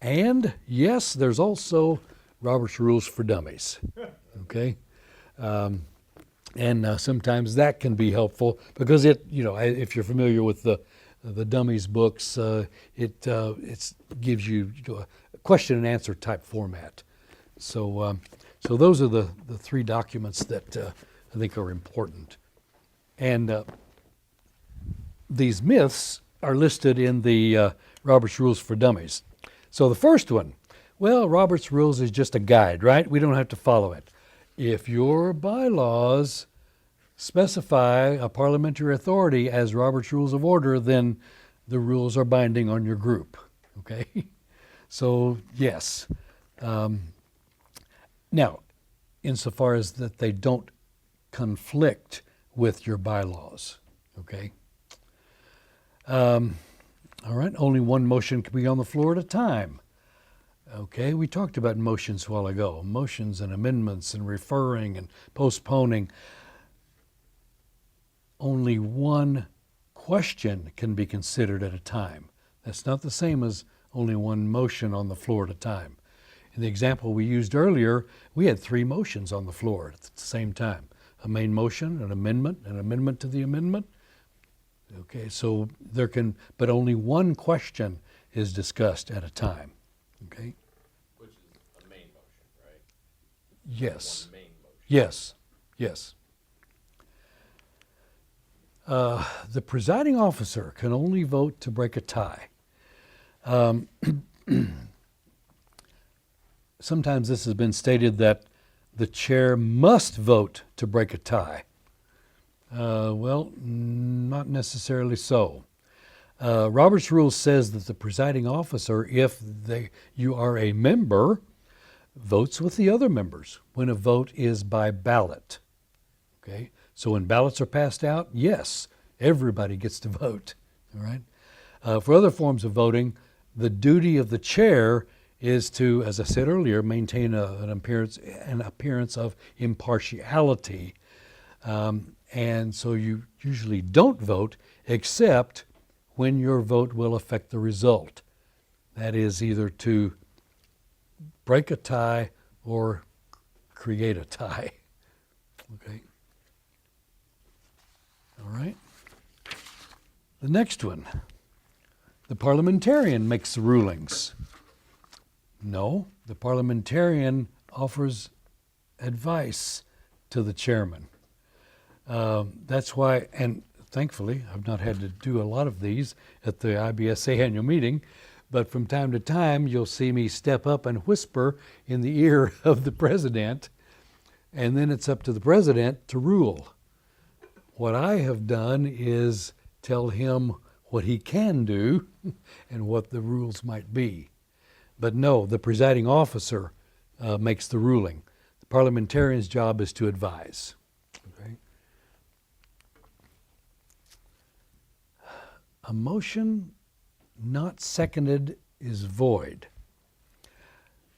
And yes, there's also Robert's Rules for Dummies. Okay, and sometimes that can be helpful because if you're familiar with the Dummies books, it gives you a question and answer type format. So those are the three documents that I think are important. And these myths are listed in the Robert's Rules for Dummies. So the first one, well, Robert's Rules is just a guide, right? We don't have to follow it. If your bylaws specify a parliamentary authority as Robert's Rules of Order, then the rules are binding on your group, okay? So, yes. Now, insofar as that they don't conflict with your bylaws, okay? All right, only one motion can be on the floor at a time. Okay, we talked about motions a while ago, motions and amendments and referring and postponing. Only one question can be considered at a time. That's not the same as only one motion on the floor at a time. In the example we used earlier, we had 3 motions on the floor at the same time. A main motion, an amendment to the amendment. Okay, so but only one question is discussed at a time. Okay? Which is a main motion, right? Yes. One main motion. Yes. Yes. The presiding officer can only vote to break a tie. Sometimes this has been stated that the chair must vote to break a tie. Well, not necessarily so. Robert's Rule says that the presiding officer, if you are a member, votes with the other members when a vote is by ballot. Okay? So when ballots are passed out, yes, everybody gets to vote. All right? For other forms of voting, the duty of the chair is to, as I said earlier, maintain an appearance of impartiality. And so you usually don't vote except when your vote will affect the result. That is either to break a tie or create a tie. Okay? All right. The next one. The parliamentarian makes the rulings. No, the parliamentarian offers advice to the chairman. That's why, and thankfully, I've not had to do a lot of these at the IBSA annual meeting, but from time to time, you'll see me step up and whisper in the ear of the president, and then it's up to the president to rule. What I have done is tell him what he can do and what the rules might be. But no, the presiding officer makes the ruling. The parliamentarian's job is to advise. Okay? A motion not seconded is void.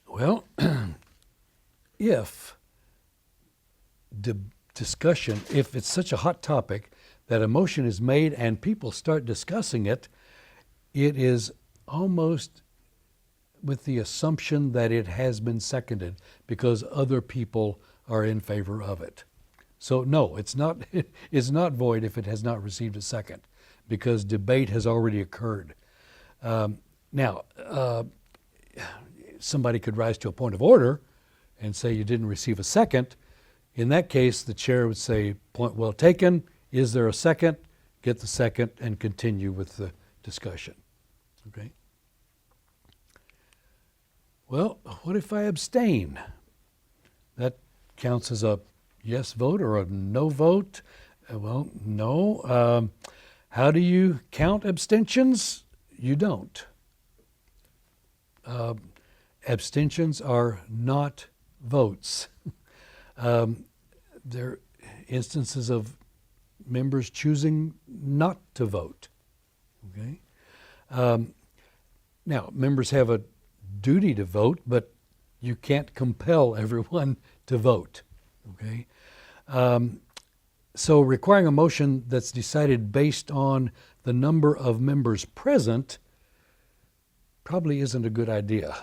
Well, if discussion, if it's such a hot topic that a motion is made and people start discussing it, it is almost with the assumption that it has been seconded because other people are in favor of it. So no, it's not void if it has not received a second because debate has already occurred. Now, somebody could rise to a point of order and say you didn't receive a second. In that case, the chair would say, point well taken, is there a second? Get the second and continue with the discussion. Okay? Well, what if I abstain? That counts as a yes vote or a no vote? Well, no. How do you count abstentions? You don't. Abstentions are not votes. There are instances of members choosing not to vote. Okay. Now, members have a duty to vote, but you can't compel everyone to vote. Okay. So requiring a motion that's decided based on the number of members present probably isn't a good idea.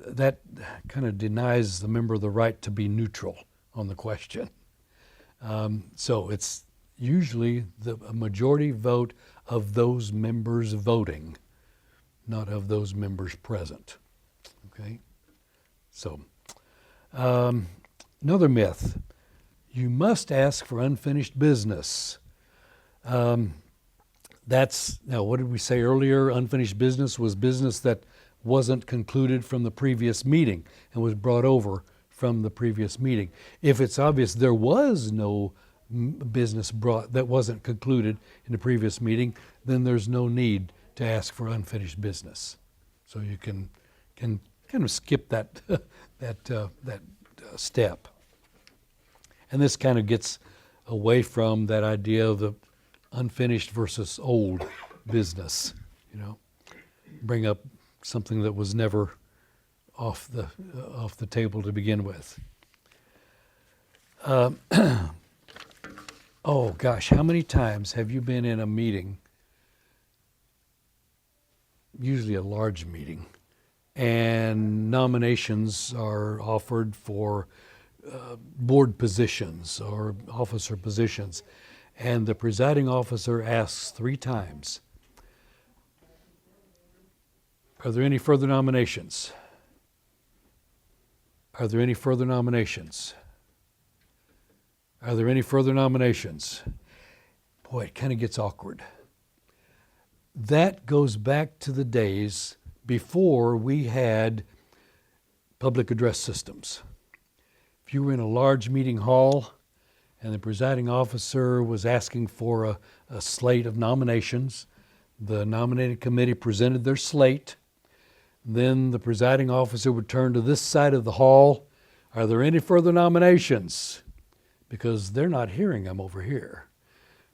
That kind of denies the member the right to be neutral on the question. So it's usually a majority vote of those members voting, not of those members present. Okay? So, another myth. You must ask for unfinished business. That's, now what did we say earlier? Unfinished business was business that wasn't concluded from the previous meeting and was brought over from the previous meeting. If it's obvious there was no business brought that wasn't concluded in the previous meeting, then there's no need to ask for unfinished business. So you can kind of skip that that step. And this kind of gets away from that idea of the unfinished versus old business. You know, bring up something that was never off the table to begin with. Oh gosh, how many times have you been in a meeting, usually a large meeting, and nominations are offered for board positions or officer positions, and the presiding officer asks 3 times, "Are there any further nominations? Are there any further nominations? Are there any further nominations?" Boy, it kind of gets awkward. That goes back to the days before we had public address systems. If you were in a large meeting hall and the presiding officer was asking for a slate of nominations, the nominating committee presented their slate. Then the presiding officer would turn to this side of the hall. "Are there any further nominations?" Because they're not hearing them over here.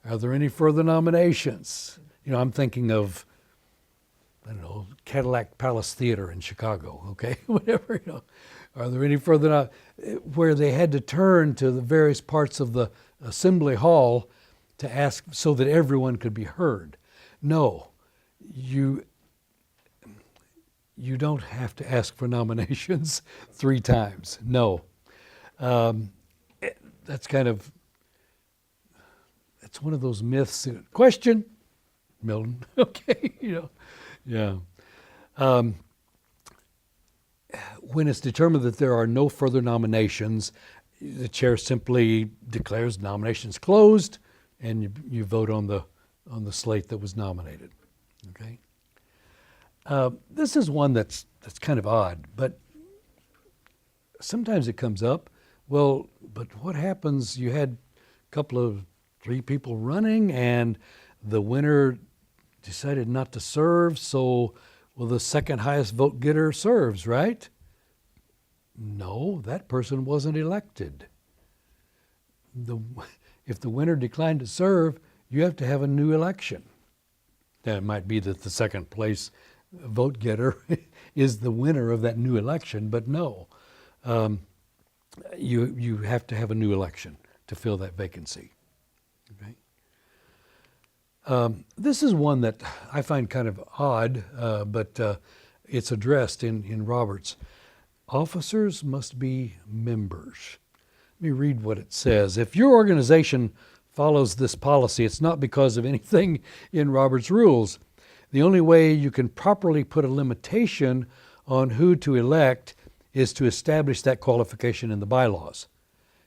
"Are there any further nominations?" You know, I'm thinking of, I don't know, Cadillac Palace Theater in Chicago, okay? Whatever, you know. Are there any further, where they had to turn to the various parts of the assembly hall to ask so that everyone could be heard. No, you don't have to ask for nominations 3 times. No. That's kind of, it's one of those myths. Question, Milton. Okay, you know, yeah. When it's determined that there are no further nominations, the chair simply declares nominations closed, and you vote on the slate that was nominated. Okay. This is one that's kind of odd, but sometimes it comes up. Well, but what happens? You had a couple of 3 people running, and the winner decided not to serve, so, well, the second highest vote getter serves, right? No, that person wasn't elected. If the winner declined to serve, you have to have a new election. Now, it might be that the second place vote getter is the winner of that new election, but no. You have to have a new election to fill that vacancy. Okay. This is one that I find kind of odd, but it's addressed in Roberts. Officers must be members. Let me read what it says. If your organization follows this policy, it's not because of anything in Roberts' rules. The only way you can properly put a limitation on who to elect is to establish that qualification in the bylaws.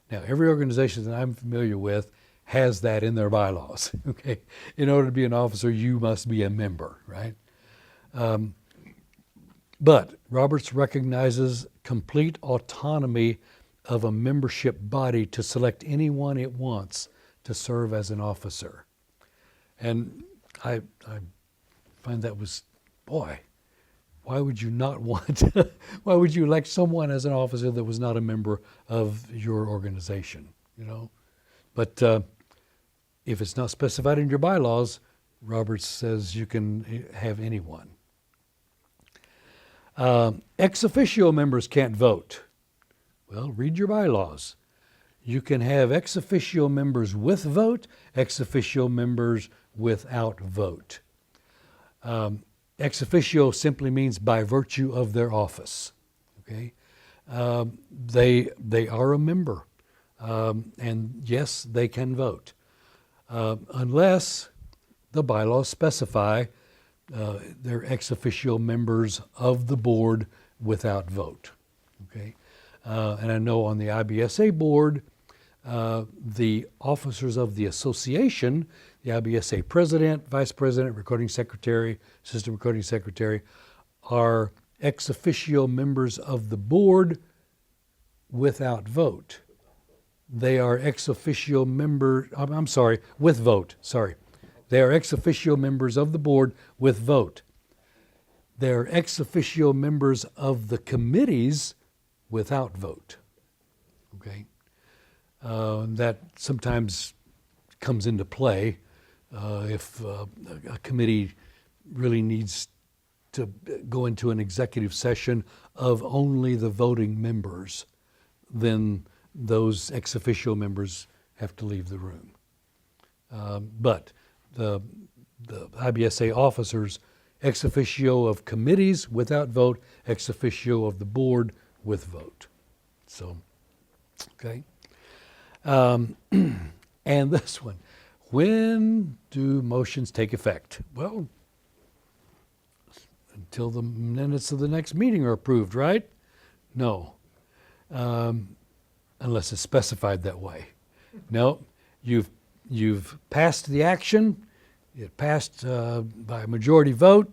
Now, every organization that I'm familiar with has that in their bylaws. Okay, in order to be an officer, you must be a member, right? But Roberts recognizes complete autonomy of a membership body to select anyone it wants to serve as an officer. And I find that was, boy, why would you not want, why would you elect someone as an officer that was not a member of your organization, you know? But If it's not specified in your bylaws, Roberts says you can have anyone. Ex officio members can't vote. Well, read your bylaws. You can have ex officio members with vote, ex officio members without vote. Ex officio simply means by virtue of their office. Okay, they are a member, and yes, they can vote, unless the bylaws specify they're ex officio members of the board without vote. Okay, and I know on the IBSA board, the officers of the association, the IBSA president, vice president, recording secretary, assistant recording secretary, are ex officio members of the board without vote. They are ex officio member, I'm sorry, with vote, sorry. They are ex officio members of the board with vote. They are ex officio members of the committees without vote. Okay? That sometimes comes into play if a committee really needs to go into an executive session of only the voting members, then those ex officio members have to leave the room. But the IBSA officers, ex officio of committees without vote, ex officio of the board with vote. So, okay. And this one, when do motions take effect? Well, until the minutes of the next meeting are approved, right? No, unless it's specified that way. No, you've passed the action. It passed by a majority vote,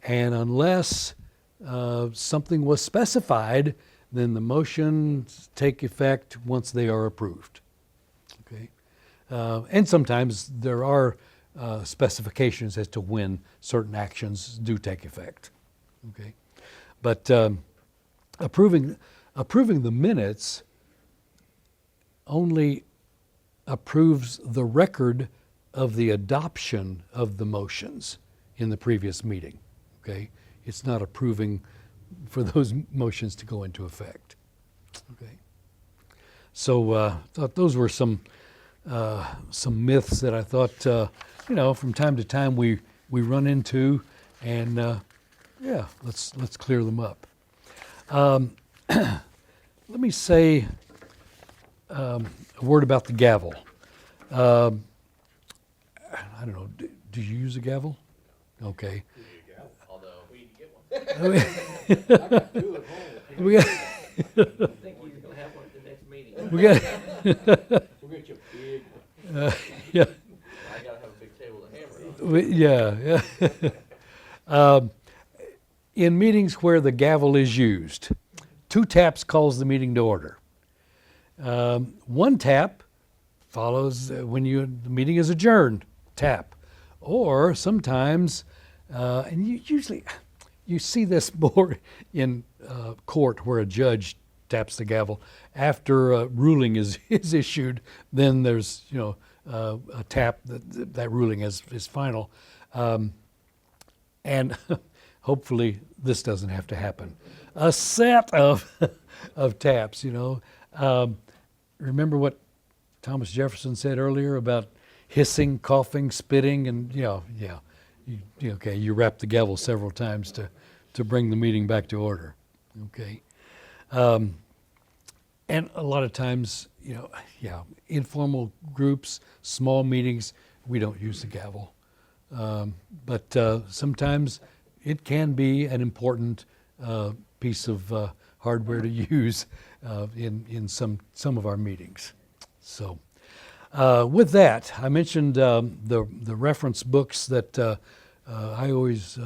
and unless something was specified, then the motions take effect once they are approved. Okay, and sometimes there are specifications as to when certain actions do take effect. Okay, but approving the minutes only approves the record of the adoption of the motions in the previous meeting. Okay, it's not approving for those motions to go into effect. Okay, so thought those were some myths that I thought from time to time we run into, and yeah, let's clear them up. Let me say a word about the gavel. I don't know. Do you use a gavel? Okay. Although we need to get one. I got two at home. We got, I think you're gonna have one at the next meeting. we got, We'll get you a big one. yeah, I gotta have a big table to hammer it on. yeah. In meetings where the gavel is used, 2 taps calls the meeting to order. 1 tap follows when the meeting is adjourned, tap. Or sometimes, and you see this more in court where a judge taps the gavel after a ruling is issued. Then there's a tap that ruling is final, and hopefully this doesn't have to happen. A set of taps. Remember what Thomas Jefferson said earlier about hissing, coughing, spitting, and you rap the gavel several times to bring the meeting back to order. Okay, and a lot of times, informal groups, small meetings, we don't use the gavel, but sometimes it can be an important piece of hardware to use in some of our meetings. So. With that, I mentioned the reference books that I always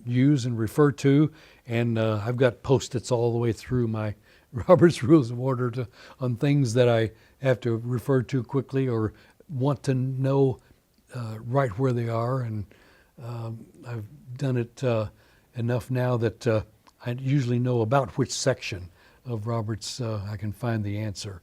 use and refer to, and I've got Post-its all the way through my Robert's Rules of Order on things that I have to refer to quickly or want to know right where they are, and I've done it enough now that I usually know about which section of Robert's I can find the answer